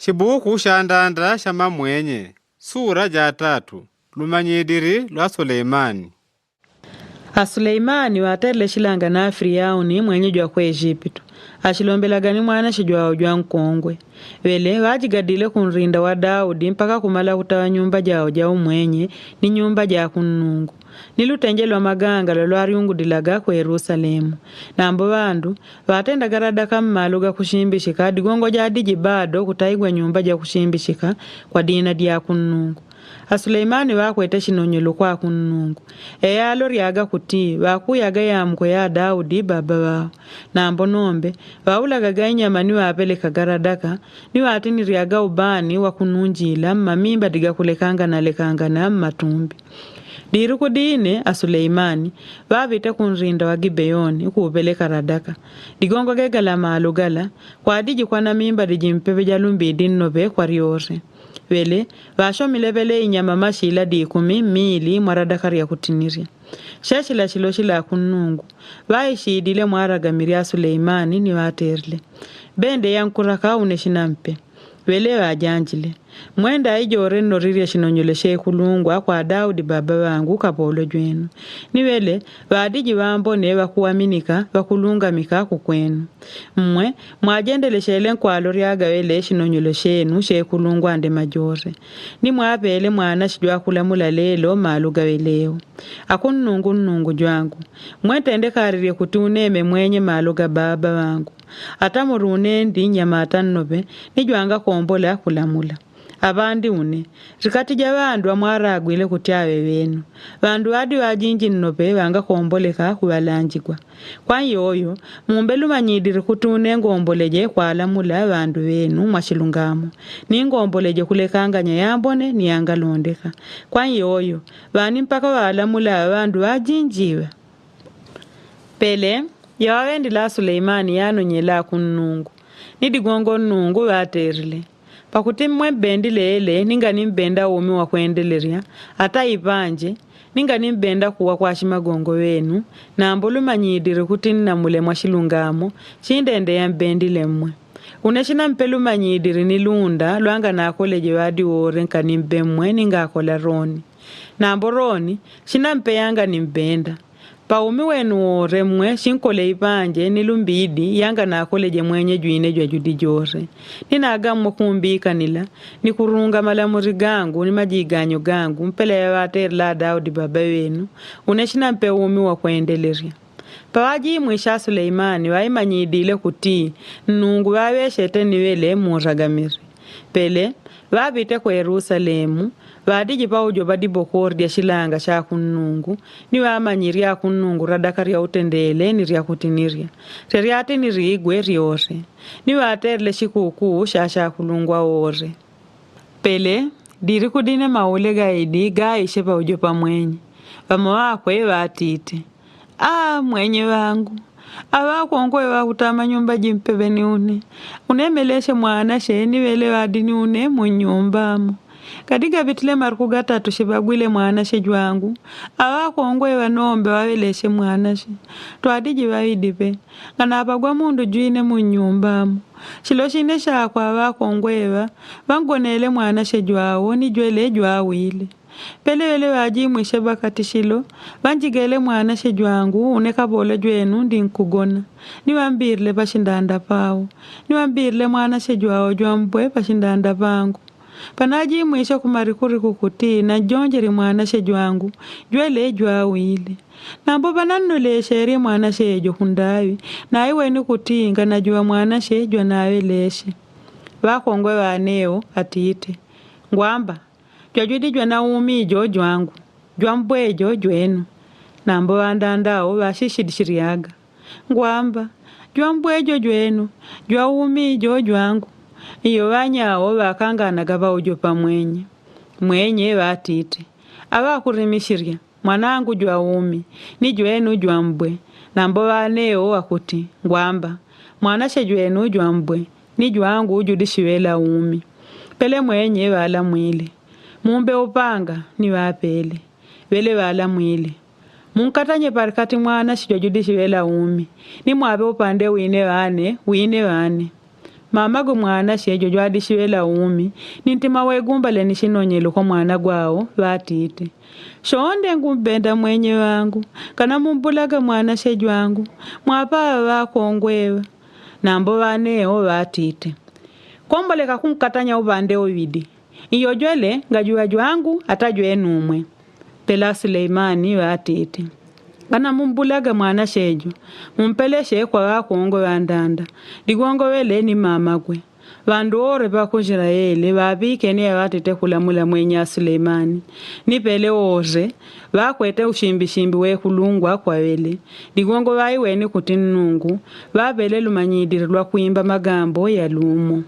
Shibuku shandanda shama mwenye. Sura ja 3. Lumanyidiri lwa Suleimani. Suleimani waterele shilanga na Afriyauni mwenyeji wa kwa Egypto. Ashilombelagani mwana shijwao jwa nkongwe. Wele wajigadile kunrinda wa Daudi mpaka kumala kutawa nyumba jao jao mwenye ni nyumba ja kunungu. Nilutenjelwa maganga lolwariungu dilaga kwa Yerusalemu. Na ambo bandu, watenda garada kama maluga kushimbishika digongo jadiji bado kutaigwa nyumba ja kushimbishika kwa dina dia kunungu. Suleimani wakwete shinonyelo kwa kunungu. Eyalo riaga kuti wakuyaga ya mkwe ya Daudi baba wao. Na ambo nombe, waulaga gainya ni wapeleka garadaka, ni watini riaga ubani wa kununjila mamimba diga kulekanga na lekanga na matumbi. Diruku dine Suleimani wavita kunrinda wa Gibeyoni kuupeleka radaka. Digongo gegala maalugala kwa diji kwa na mimba dijimpepe jalumbi dinobe kwa riore. Wele washo milebele inyama mashila dikumi mili mwaradakari ya kutiniria. Shashila shiloshila kunungu. Waishidile mwaragamiria Suleimani ni waterle. Bende yankuraka uneshinampe. Wele wajanjile. Mwenda ijore noriria shinonyole shekulungwa kwa Daudi baba wangu kapolo jwenu. Ni wele wadiji wambone wakuaminika wakulunga mika kukwenu. Mwajendele shele kwa loriaga wele shinonyole shenu shekulungwa ande majore. Ni mwapele mwana shijua kulamula lelo maluga weleo. Nungu jwangu. Mwentende karirie kutuneme mwenye maluga baba wangu. Ata murune ndi nyamata nobe nijwanga kombola kulamula. Abandi une rikatija bandu amwaragwile kutyawe wenu bandu adi wajinji nobe wanga komboleka kubalanjikwa kwa yoyo mumbelu manyidiri kutune ngomboleje kwalamula bandu wenu mwashilungamo ni ngomboleje kulekanganya yambone ni yangalondeka kwa yoyo bani mpaka walamula bandu wajinjiwe pele yawendi la Suleimani yanonyela kunungu nidigongo nungu waterile pakuti bendi lele ninga nimbenda umi wa kuendeleria ata ipanje ninga nimbenda kuwa kwa shimagongo wenu na ambulu manyidiri kuti nina mule mwashilungamo chindende ya bendi lemwe uneshina mpelu manyidiri nilunda luanga na akoleje wadi wore nka nimbemwe ninga akola roni na amboroni shina mpeyanga nimbenda paumi wenu wore mwe shinkole ipanje nilumbidi yanga na akoleje mwenye juine jwa judi jore. Ninagamwa kumbika nila, ni kurunga malamuri gangu, ni majiganyo gangu, mpele ya wateri la Daudi baba wenu, uneshina mpe umi wa kuendeleria. Pawaji mwisha Suleimani wa imanyidile kutii, nungu waweshete niwele muragamiri. Pele, wabite kwa Yerusalemu, wadiji pa ujo badi bokordia shilanga sha kunungu, ni wamanyiria kunungu radakaria utendele niria kutiniria. Teriate nirigwe riore, ni waterle shikuku sha kulungwa ore. Pele, dirikudine maule gaidi gaishe pa ujo pa mwenye. Wama wakwe watite. Mwenye wangu. Awa kongwe wa utama nyumba jimpebeni une. Unemeleshe mwana sheni wele wadini une mnyumbamo. Katika vitile marukuga 3 shibagwile mwana shejwangu. Awa kongwe wa nombe waweleshe mwana she. Tuadiji wawidipe. Ngana apagwa mundu juine mnyumbamo. Shiloshine shakwa awa kongwe wa. Wangonele mwana shejwawo ni jwele jwawile. Pele wele wajimu sheba katishilo, wanjigele mwana shejwangu uneka bole jwenu ndi nkugona. Niwambirle pashindanda pao. Niwambirle mwana shejwao jwambwe pashindanda pangu. Panaji mwisho kumarikuri kukuti na jonjeri mwana shejwangu, jwele jwawile. Na mboba nanule sheri mwana shejo hundawi, na iwe ni kutinga na jwa mwana shejwa na weleshe. Wakongwe waneo atite. Ngwamba. Jwajudi jwana umi jojo wangu, jwambwe jojo enu, na mbo wandandao washishidishiriaga. Ngwamba, jwambwe jojo enu, jwa umi jojo wangu, iyo wanyao wakangana gaba ujo pa mwenye watite. Awa kurimishiria, mwanangu jwa umi, ni jwenu jwambwe, na mbo waneo wakuti, ngwamba, mwanashe jwenu jwambwe, ni jwangu ujudishiwela umi. Pele mwenye wala mwili. Mumbe upanga ni wapele. Wele wala mwili. Munkatanye parikati mwana shijojudishi wela umi. Ni mwabe upande wine wane. mamago mwana shejo jwadishiwela umi nintima wegumba lenishinonyelo kwa mwana gwao vatite shonde ngumbenda mwenye wangu kana mumbulaga mwana shejo wangu mwapaa vakongwewa nambo vaneo vatite komboleka kunkatanya ubande ovidi iyo jwele ngajua jwangu atajwe numwe pela Suleimani vatite kana mumbulaga mwana shejo mumpeleshe kwa vakongwe vandanda digongo wele ni mama kwe vandu ore vakujiraeli vavike ni vatite kulamula mwenya Suleimani nipele oze vakwete ushimbi we kulungwa kwa wele digongo vaiweni kuti nnungu vavele lumanyidiri lwa kuimba magambo ya lumo